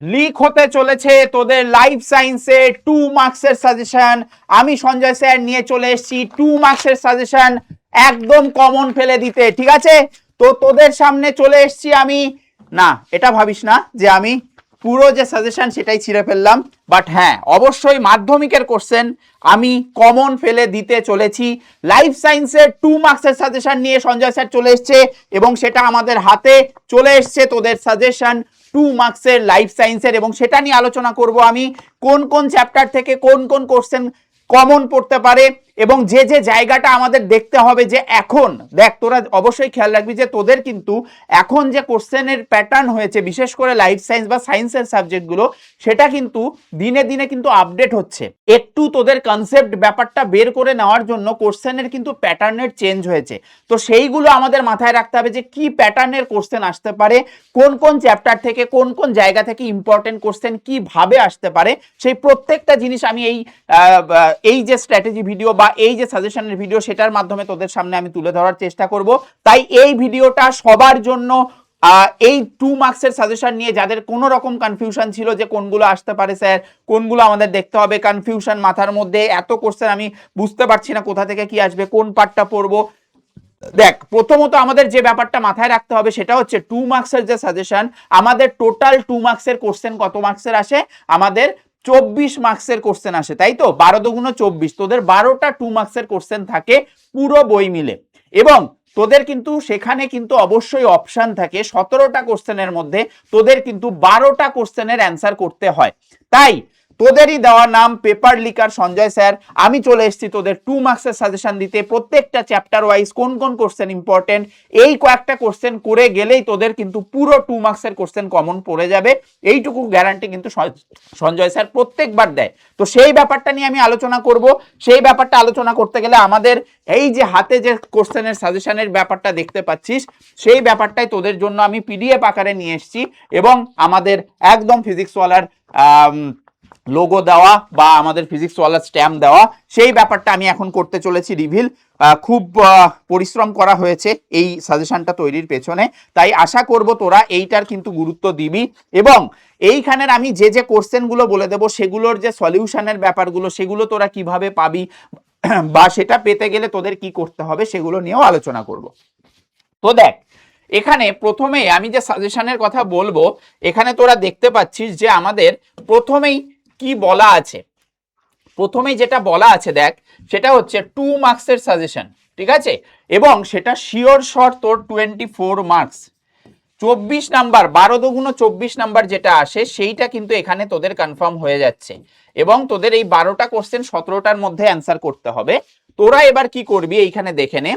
Leak হতে চলেছে তোদের লাইফ সায়েন্সে 2 মার্কসের সাজেশন। আমি সঞ্জয় স্যার নিয়ে চলে এসেছি 2 মার্কসের সাজেশন একদম কমন ফেলে দিতে, ঠিক আছে? তো তোদের সামনে চলে এসেছি আমি। না, এটা ভাবিস না যে আমি পুরো যে সাজেশন সেটাই ছিঁড়ে ফেললাম, বাট হ্যাঁ অবশ্যই মাধ্যমিকের কোশ্চেন আমি কমন ফেলে দিতে চলেছি। লাইফ সায়েন্সের 2 মার্কসের সাজেশন নিয়ে সঞ্জয় স্যার চলে এসছে এবং সেটা আমাদের হাতে চলে এসছে তোদের সাজেশন 2 মার্কসের লাইফ সায়েন্সের, এবং সেটা নিয়ে আলোচনা করব আমি কোন কোন চ্যাপ্টার থেকে কোন কোন কোশ্চেন কমন পড়তে পারে এবং যে যে জায়গাটা আমাদের দেখতে হবে যে এখন দেখ তোরা অবশ্যই খেয়াল রাখবি যে তোদের কিন্তু এখন যে কোশ্চেনের প্যাটার্ন হয়েছে বিশেষ করে লাইফ সায়েন্স বা সায়েন্সের সাবজেক্টগুলো সেটা কিন্তু দিনে দিনে কিন্তু আপডেট হচ্ছে। একটু তোদের কনসেপ্ট ব্যাপারটা বের করে নেওয়ার জন্য কোশ্চেনের কিন্তু প্যাটার্নের চেঞ্জ হয়েছে। তো সেইগুলো আমাদের মাথায় রাখতে হবে যে কি প্যাটার্নের কোশ্চেন আসতে পারে, কোন কোন চ্যাপ্টার থেকে কোন কোন জায়গা থেকে ইম্পর্টেন্ট কোশ্চেন কিভাবে আসতে পারে, সেই প্রত্যেকটা জিনিস আমি এই যে স্ট্র্যাটেজি ভিডিও বা এই যে সাজেশনের ভিডিও সেটার মাধ্যমে তোদের সামনে আমি তুলে ধরার চেষ্টা করব। তাই এই ভিডিওটা সবার জন্য এই 2 মার্কসের সাজেশন নিয়ে যাদের কোনো রকম কনফিউশন ছিল যে কোনগুলো আসতে পারে স্যার, কোনগুলো আমাদের দেখতে হবে, কনফিউশন মাথার মধ্যে এত কোশ্চেন আমি বুঝতে পারছি না কোথা থেকে কি আসবে, কোন পার্টটা পড়বো। দেখ প্রথমত আমাদের যে ব্যাপারটা মাথায় রাখতে হবে সেটা হচ্ছে 2 মার্কসের যে সাজেশন, আমাদের টোটাল 2 মার্কসের কোশ্চেন কত মার্কসের আসে? আমাদের 24 মার্কসের কোশ্চেন আসে, তাই তো? 12 দুগুণ 24, তোদের 12টা 2 মার্কসের কোশ্চেন থাকে পুরো বই মিলে। এবং তোদের কিন্তু সেখানে কিন্তু অবশ্যই অপশন থাকে 17টা কোশ্চেনের মধ্যে তোদের কিন্তু 12টা কোশ্চেনের অ্যান্সার করতে হয়। তাই তোদেরই দেওয়া নাম পেপার লিকার সঞ্জয় স্যার, আমি চলে এসেছি তোদের 2 মার্কসের সাজেশন দিতে। প্রত্যেকটা চ্যাপ্টার ওয়াইজ কোন কোন কোশ্চেন ইম্পর্টেন্ট এই কয়েকটা কোশ্চেন করে গেলেই তোদের কিন্তু পুরো 2 মার্কসের কোশ্চেন কমন পড়ে যাবে, এইটুকু গ্যারান্টি কিন্তু সঞ্জয় স্যার প্রত্যেকবার দেয়। তো সেই ব্যাপারটা নিয়ে আমি আলোচনা করব। সেই ব্যাপারটা আলোচনা করতে গেলে আমাদের এই যে হাতে যে কোশ্চেনের সাজেশনের ব্যাপারটা দেখতে পাচ্ছিস সেই ব্যাপারটাই তোদের জন্য আমি পিডিএফ আকারে নিয়ে এসেছি এবং আমাদের একদম ফিজিক্সওয়ালার লোগো দেওয়া বা আমাদের ফিজিক্স ওয়ালা স্ট্যাম্প দেওয়া, সেই ব্যাপারটা আমি এখন করতে চলেছি রিভিল। খুব পরিশ্রম করা হয়েছে এই সাজেশনটা তৈরির পেছনে, তাই আশা করব তোরা এইটার কিন্তু গুরুত্ব দিবি এবং এইখানের আমি যে যে কোশ্চেনগুলো বলে দেবো সেগুলোর যে সলিউশনের ব্যাপারগুলো সেগুলো তোরা কিভাবে পাবি বা সেটা পেতে গেলে তোদের কি করতে হবে সেগুলো নিয়েও আলোচনা করব। তো দেখ এখানে প্রথমে আমি যে সাজেশনের কথা বলবো এখানে তোরা দেখতে পাচ্ছিস যে আমাদের প্রথমেই কি বলা আছে। প্রথমেই যেটা বলা আছে দেখ সেটা হচ্ছে 2 মার্কসের সাজেশন, ঠিক আছে? এবং সেটা শিওর শর্ট তোর 24 মার্কস, 24 নাম্বার, 12 দুগুণ 24 নাম্বার যেটা আসে সেইটা কিন্তু এখানে তোদের কনফার্ম হয়ে যাচ্ছে এবং তোদের এই 12টা কোশ্চেন 17টার মধ্যে অ্যান্সার করতে হবে। তোরা এবার কি করবি এইখানে দেখে নে।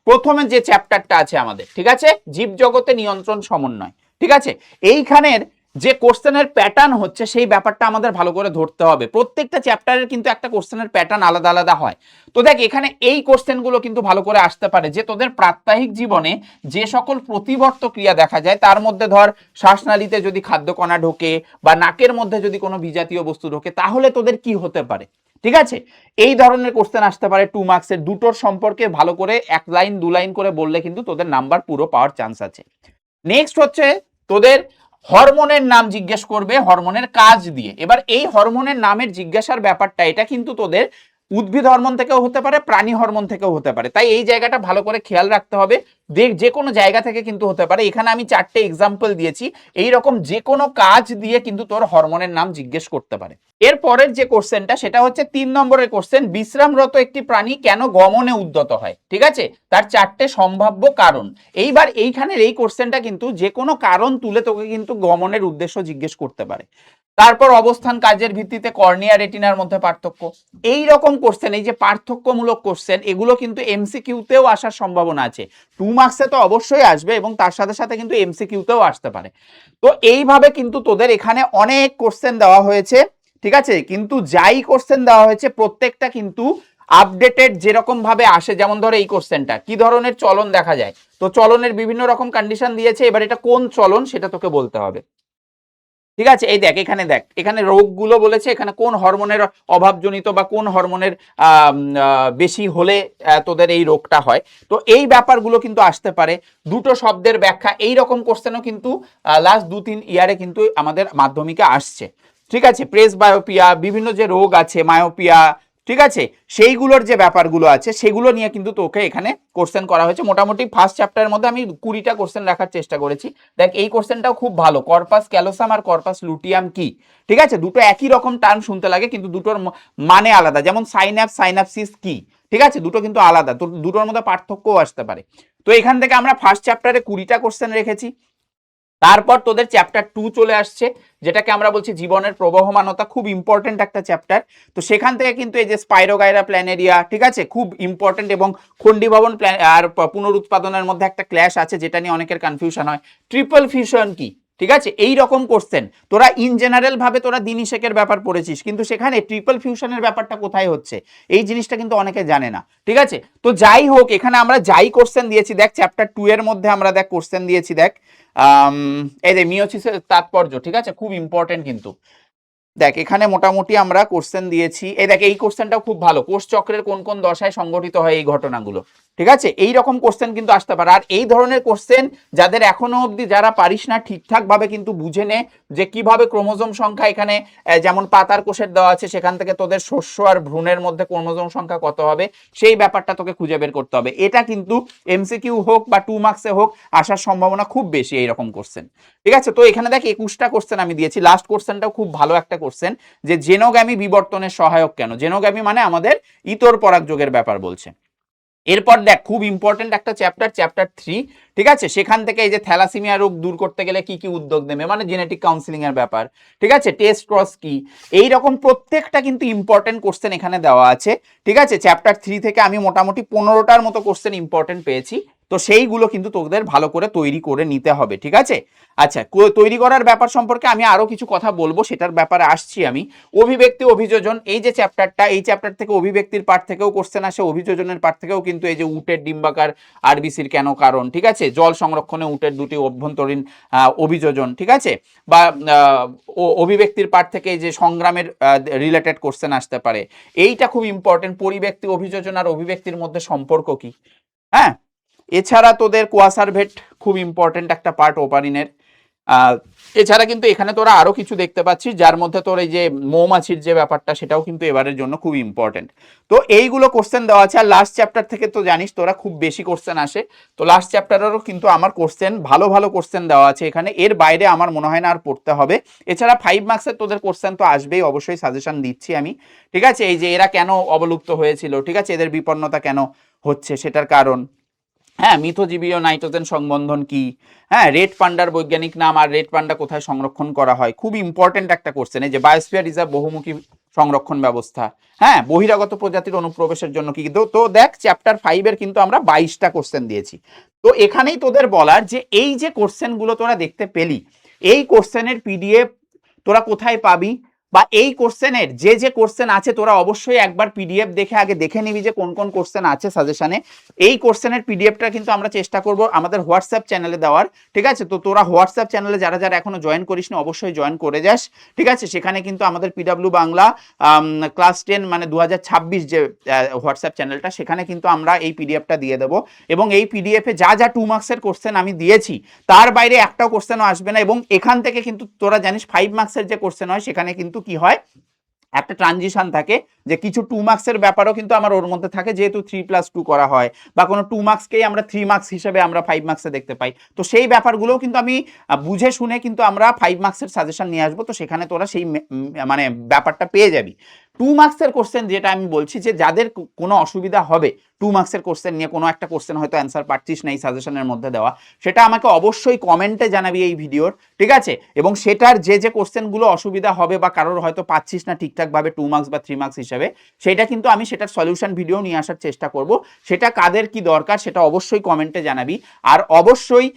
প্রথমে যে চ্যাপ্টারটা আছে আমাদের, ঠিক আছে, জীবজগতে নিয়ন্ত্রণ সমন্বয়, ঠিক আছে, এইখানের যে কোশ্চেনের প্যাটার্ন হচ্ছে সেই ব্যাপারটা আমাদের ভালো করে ধরতে হবে। প্রত্যেকটা চ্যাপ্টারের কিন্তু একটা কোশ্চেনের প্যাটার্ন আলাদা আলাদা হয়। তো দেখ এখানে এই কোশ্চেনগুলো কিন্তু ভালো করে আসতে পারে যে তোদের প্রাত্যহিক জীবনে যে সকল প্রতিবর্ত ক্রিয়া দেখা যায় তার মধ্যে ধর শ্বাসনালীতে যদি খাদ্যকণা ঢোকে বা নাকের মধ্যে যদি কোনো বিজাতীয় বস্তু ঢোকে তাহলে তোদের কি হতে পারে, ঠিক আছে? এই ধরনের কোশ্চেন আসতে পারে 2 মার্কসের। দুটোর সম্পর্কে ভালো করে 1 লাইন 2 লাইন করে বললে কিন্তু তোদের নাম্বার পুরো পাওয়ার চান্স আছে। নেক্সট হচ্ছে তোদের হরমোনের নাম জিজ্ঞেস করবে হরমোনের কাজ দিয়ে। এবার এই হরমোনের নামের জিজ্ঞাসার ব্যাপারটা এটা কিন্তু তোদের উদ্ভিদ হরমোন থেকেও হতে পারে, প্রাণী হরমোন থেকেও হতে পারে, তাই এই জায়গাটা ভালো করে খেয়াল রাখতে হবে। যে কোনো জায়গা থেকে কিন্তু হতে পারে। এখানে আমি 4টে এক্সাম্পল দিয়েছি, এই রকম যে কোনো কাজ দিয়ে কিন্তু তোর হরমোনের নাম জিজ্ঞেস করতে পারে। এর পরের যে কোশ্চেনটা সেটা হচ্ছে 3 নম্বরের কোশ্চেন, বিশ্রামরত একটি প্রাণী কেন গমনে উদ্যত হয়, ঠিক আছে, তার 4টে সম্ভাব্য কারণ। এইবার এইখানের এই কোশ্চেনটা কিন্তু যে কোনো কারণ তুলে তোকে কিন্তু গমনের উদ্দেশ্য জিজ্ঞেস করতে পারে। তারপর অবস্থান কাজের ভিত্তিতে কর্নিয়া রেটিনার মধ্যে পার্থক্য, এই রকম কোশ্চেন, এই যে পার্থক্যমূলক কোশ্চেন এগুলো কিন্তু এমসিকিউতেও আসার সম্ভাবনা আছে। 2 মার্কসে তো অবশ্যই আসবে এবং তার সাথে সাথে কিন্তু এমসিকিউতেও আসতে পারে। তো এইভাবে কিন্তু তোদের এখানে অনেক কোশ্চেন দেওয়া হয়েছে, ঠিক আছে, কিন্তু যাই কোশ্চেন দেওয়া হয়েছে প্রত্যেকটা কিন্তু আপডেটেড যেরকম ভাবে আসে। যেমন ধরো এই কোশ্চেনটা কি ধরনের চলন দেখা যায়, তো চলনের বিভিন্ন রকম কন্ডিশন দিয়েছে, এবার এটা কোন চলন সেটা তোকে বলতে হবে। ঠিক আছে, এই দেখ এখানে দেখ, এখানে রোগগুলো বলেছে, এখানে কোন হরমোনের অভাবজনিত বা কোন হরমোনের বেশি হলে তোদের এই রোগটা হয়। তো এই ব্যাপারগুলো কিন্তু আসতে পারে। দুটো শব্দের ব্যাখ্যা, এই রকম কোশ্চেনও কিন্তু লাস্ট 2-3 ইয়ারে কিন্তু আমাদের মাধ্যমিকে আসছে। ঠিক আছে, প্রেস বায়োপিয়া, বিভিন্ন যে রোগ আছে মায়োপিয়া, ঠিক আছে, সেইগুলোর যে ব্যাপারগুলো আছে সেগুলো নিয়ে কিন্তু তোকে এখানে কোশ্চেন করা হয়েছে। মোটামুটি ফার্স্ট চ্যাপ্টারের মধ্যে আমি 20টা কোশ্চেন রাখার চেষ্টা করেছি। দেখ এই কোশ্চেনটাও খুব ভালো, কর্পাস ক্যালোসাম আর কর্পাস লুটিয়াম কি, ঠিক আছে, দুটো একই রকম টার্ম শুনতে লাগে কিন্তু দুটোর মানে আলাদা। যেমন সাইন্যাপস সাইন্যাপসিস কি, ঠিক আছে, দুটো কিন্তু আলাদা, তো দুটোর মধ্যে পার্থক্যও আসতে পারে। তো এখান থেকে আমরা ফার্স্ট চ্যাপ্টারে 20টা কোশ্চেন রেখেছি। তারপর তোদের চ্যাপ্টার 2 চলে আসছে, যেটাকে আমরা বলছি জীবনের প্রবহমানতা, খুব ইম্পর্টেন্ট একটা চ্যাপ্টার। তো সেখান থেকে কিন্তু এই যে স্পাইরোগাইরা প্ল্যানেরিয়া, ঠিক আছে, খুব ইম্পর্টেন্ট, এবং খন্ডিভবন আর পুনরুৎপাদনের মধ্যে একটা ক্ল্যাশ আছে যেটা নিয়ে অনেকের কনফিউশন হয়। ট্রিপল ফিউশন কি, ঠিক আছে, এই রকম কোশ্চেন তোরা ইন জেনারেল ভাবে তোরা দিনিশেকের ব্যাপার পড়েছিস, কিন্তু সেখানে ট্রিপল ফিউশনের ব্যাপারটা কোথায় হচ্ছে এই জিনিসটা কিন্তু অনেকে জানে না। ঠিক আছে, তো যাই হোক, এখানে আমরা যাই কোশ্চেন দিয়েছি, দেখ চ্যাপ্টার 2 এর মধ্যে আমরা দেখ কোশ্চেন দিয়েছি, দেখ এই যে মিওসিসের তাৎপর্য, ঠিক আছে, খুব ইম্পর্টেন্ট কিন্তু। দেখ এখানে মোটামুটি আমরা কোশ্চেন দিয়েছি, এই দেখ এই কোশ্চেনটাও খুব ভালো, কোষ চক্রের কোন কোন দশায় সংঘটিত হয় এই ঘটনাগুলো, ঠিক আছে, এই রকম কোশ্চেন কিন্তু আসতে পারে। আর এই ধরনের কোশ্চেন যাদের এখনো অবধি যারা পারিস না ঠিকঠাক ভাবে কিন্তু বুঝে নে যে কিভাবে ক্রোমোজোম সংখ্যা এখানে যেমন পাতার কোষের দেওয়া আছে, সেখান থেকে তোদের শস্য আর ভ্রূণের মধ্যে ক্রোমোজোম সংখ্যা কত হবে সেই ব্যাপারটা তোকে খুঁজে বের করতে হবে। এটা কিন্তু এমসিকিউ হোক বা 2 মার্কসে হোক আসার সম্ভাবনা খুব বেশি এইরকম কোশ্চেন। ঠিক আছে, তো এখানে দেখ 21টা কোশ্চেন আমি দিয়েছি। লাস্ট কোশ্চেনটাও খুব ভালো একটা কোশ্চেন, যে জেনোগ্যামি বিবর্তনের সহায়ক কেন। জেনোগ্যামি মানে আমাদের ইতর পরাগযোগের ব্যাপার বলছে। এরপর দেখ খুব ইম্পর্টেন্ট একটা চ্যাপ্টার, চ্যাপ্টার 3, ঠিক আছে, সেখান থেকে এই যে থ্যালাসেমিয়া রোগ দূর করতে গেলে কি কি উদ্যোগ নেবে, মানে জেনেটিক কাউন্সিলিং এর ব্যাপার, ঠিক আছে, টেস্ট ক্রস কি, এই রকম প্রত্যেকটা কিন্তু ইম্পর্টেন্ট কোশ্চেন এখানে দেওয়া আছে। ঠিক আছে, চ্যাপ্টার 3 থেকে আমি মোটামুটি 15টার মতো কোশ্চেন ইম্পর্টেন্ট পেয়েছি। তো সেইগুলো কিন্তু তোদের ভালো করে তৈরি করে নিতে হবে। ঠিক আছে, আচ্ছা, তৈরি করার ব্যাপার সম্পর্কে আমি আরো কিছু কথা বলবো, সেটার ব্যাপারে আসছি আমি। অভিব্যক্তি অভিযোজন, এই যে চ্যাপ্টারটা, এই চ্যাপ্টার থেকে অভিব্যক্তির পার্ট থেকেও কোশ্চেন আসে, অভিযোজনের পার্ট থেকেও কিন্তু এই যে উটের ডিম্বাকার আরবিসির কেন কারণ, ঠিক আছে, জল সংরক্ষণে উটের দুটি অভ্যন্তরীণ অভিযোজন, ঠিক আছে, বা অভিব্যক্তির পার্ট থেকে এই যে সংগ্রামের রিলেটেড কোশ্চেন আসতে পারে। এইটা খুব ইম্পর্টেন্ট, পরিব্যক্তি অভিযোজন আর অভিব্যক্তির মধ্যে সম্পর্ক কি। হ্যাঁ, এছাড়া তোদের কোয়াসারভেট খুব ইম্পর্টেন্ট একটা পার্ট ওপারিনের। এছাড়া কিন্তু এখানে তোরা আরো কিছু দেখতে পাচ্ছিস, যার মধ্যে তোর এই যে মৌমাছির যে ব্যাপারটা সেটাও কিন্তু এবারের জন্য খুব ইম্পর্টেন্ট। তো এইগুলো কোশ্চেন দেওয়া আছে। আর লাস্ট চ্যাপ্টার থেকে তো জানিস তোরা খুব বেশি কোশ্চেন আসে, তো লাস্ট চ্যাপ্টারেরও কিন্তু আমার কোশ্চেন ভালো ভালো কোশ্চেন দেওয়া আছে এখানে, এর বাইরে আমার মনে হয় না আর পড়তে হবে। এছাড়া 5 মার্কসের তোদের কোশ্চেন তো আসবেই, অবশ্যই সাজেশন দিচ্ছি আমি। ঠিক আছে, এই যে এরা কেন অবলুপ্ত হয়েছিল, ঠিক আছে, এদের বিপন্নতা কেন হচ্ছে সেটার কারণ, হ্যাঁ, মিথজীবীয় নাইট্রোজেন সংবন্ধন কি, হ্যাঁ, রেড পান্ডার বৈজ্ঞানিক নাম, আর রেড পান্ডা কোথায় সংরক্ষণ করা হয়, খুব ইম্পর্টেন্ট একটা কোশ্চেন। এই যে বায়োস্ফিয়ার রিজার্ভ বহুমুখী সংরক্ষণ ব্যবস্থা, হ্যাঁ, বহিরাগত প্রজাতির অনুপ্রবেশের জন্য কি। তো দেখ চ্যাপ্টার 5 এর কিন্তু আমরা 22টা কোশ্চেন দিয়েছি। তো এখানেই তোদের বলার যে এই যে কোশ্চেনগুলো তোরা দেখতে পেলি, এই কোশ্চেনের পিডিএফ তোরা কোথায় পাবি, বা এই কোশ্চেনের যে যে কোশ্চেন আছে তোরা অবশ্যই একবার পিডিএফ দেখে আগে দেখে নিবি যে কোন কোন কোশ্চেন আছে সাজেশনে। এই কোশ্চেনের পিডিএফটা কিন্তু আমরা চেষ্টা করব আমাদের হোয়াটসঅ্যাপ চ্যানেলে দেওয়ার। ঠিক আছে, তো তোরা হোয়াটসঅ্যাপ চ্যানেলে যারা যারা এখনো জয়েন করিস না অবশ্যই জয়েন করে যাস। ঠিক আছে, সেখানে কিন্তু আমাদের পিডব্লিউ বাংলা ক্লাস 10 মানে 2026 যে হোয়াটসঅ্যাপ চ্যানেলটা, সেখানে কিন্তু আমরা এই পিডিএফটা দিয়ে দেবো। এবং এই পিডিএফে যা যা 2 মার্কসের কোশ্চেন আমি দিয়েছি তার বাইরে একটাও কোশ্চেনও আসবে না। এবং এখান থেকে কিন্তু তোরা জানিস 5 মার্কসের যে কোশ্চেন হয় সেখানে কিন্তু কি হয়, একটা ট্রানজিশন থাকে, যে কিছু 2 মার্কসের ব্যাপারও কিন্তু আমার ওর মধ্যে থাকে, যেহেতু 3+2 করা হয়, বা কোনো 2 মার্কসকেই আমরা 3 মার্কস হিসেবে আমরা 5 মার্কসে দেখতে পাই। তো সেই ব্যাপারগুলোও কিন্তু আমি বুঝে শুনে কিন্তু আমরা 5 মার্কসের সাজেশন নিয়ে আসবো। তো সেখানে তোরা সেই মানে ব্যাপারটা পেয়ে যাবি। 2 মার্কসের কোশ্চেন যেটা আমি বলছি, যে যাদের কোনো অসুবিধা হবে 2 মার্কসের কোশ্চেন নিয়ে, কোনো একটা কোশ্চেন হয়তো অ্যান্সার পাচ্ছিস না এই সাজেশনের মধ্যে দেওয়া, সেটা আমাকে অবশ্যই কমেন্টে জানাবি এই ভিডিওর। ঠিক আছে, এবং সেটার যে যে কোশ্চেনগুলো অসুবিধা হবে বা কারোর হয়তো পাচ্ছিস না ঠিকঠাকভাবে 2 মার্কস বা 3 মার্কস হিসেবে, সেটা কিন্তু আমি সেটার সলিউশন ভিডিও নিয়ে আসার চেষ্টা করব। সেটা কাদের কি দরকার সেটা অবশ্যই কমেন্টে জানাবি। আর অবশ্যই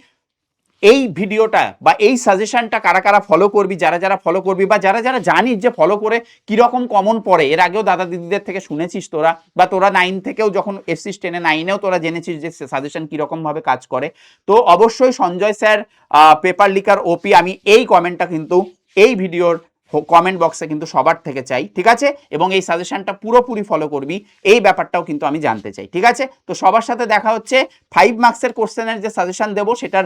এই ভিডিওটা বা এই সাজেশনটা কারা কারা ফলো করবি, যারা যারা ফলো করবি বা যারা যারা জানিস যে ফলো করে কিরকম কমন পড়ে, এর আগেও দাদা দিদিদের থেকে শুনেছিস তোরা, বা তোরা 9 থেকেও যখন এসছিস 10-এ 9-এও তোরা জেনেছিস যে সাজেশন কিরকম ভাবে কাজ করে। তো অবশ্যই সঞ্জয় স্যার পেপার লিকার ওপি, আমি এই কমেন্টটা কিন্তু এই ভিডিওর কমেন্ট বক্সে কিন্তু সবার থেকে চাই, ঠিক আছে? এবং এই সাজেশনটা পুরোপুরি ফলো করবি, এই ব্যাপারটাও কিন্তু আমি জানতে চাই, ঠিক আছে? তো সবার সাথে দেখা হচ্ছে। 5 মার্কসের কোশ্চেনের যে সাজেশন দেবো সেটার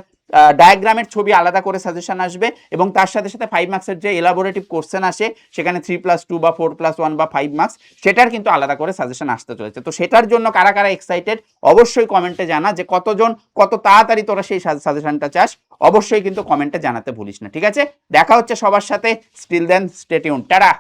ডায়াগ্রামের ছবি আলাদা করে সাজেশন আসবে, এবং তার সাথে সাথে 5 মার্কসের যে এলাবোরেটিভ কোশ্চেন আসে সেখানে 3+2 বা 4+1 বা 5 মার্কস, সেটার কিন্তু আলাদা করে সাজেশন আসতে চলেছে। তো সেটার জন্য কারা কারা এক্সাইটেড অবশ্যই কমেন্টে জানা, যে কতজন কত তাড়াতাড়ি তোরা সেই সাজেশনটা চাস, অবশ্যই কিন্তু কমেন্টে জানাতে ভুলিস না, ঠিক আছে? দেখা হচ্ছে সবার সাথে। Still then stay tuned, tata.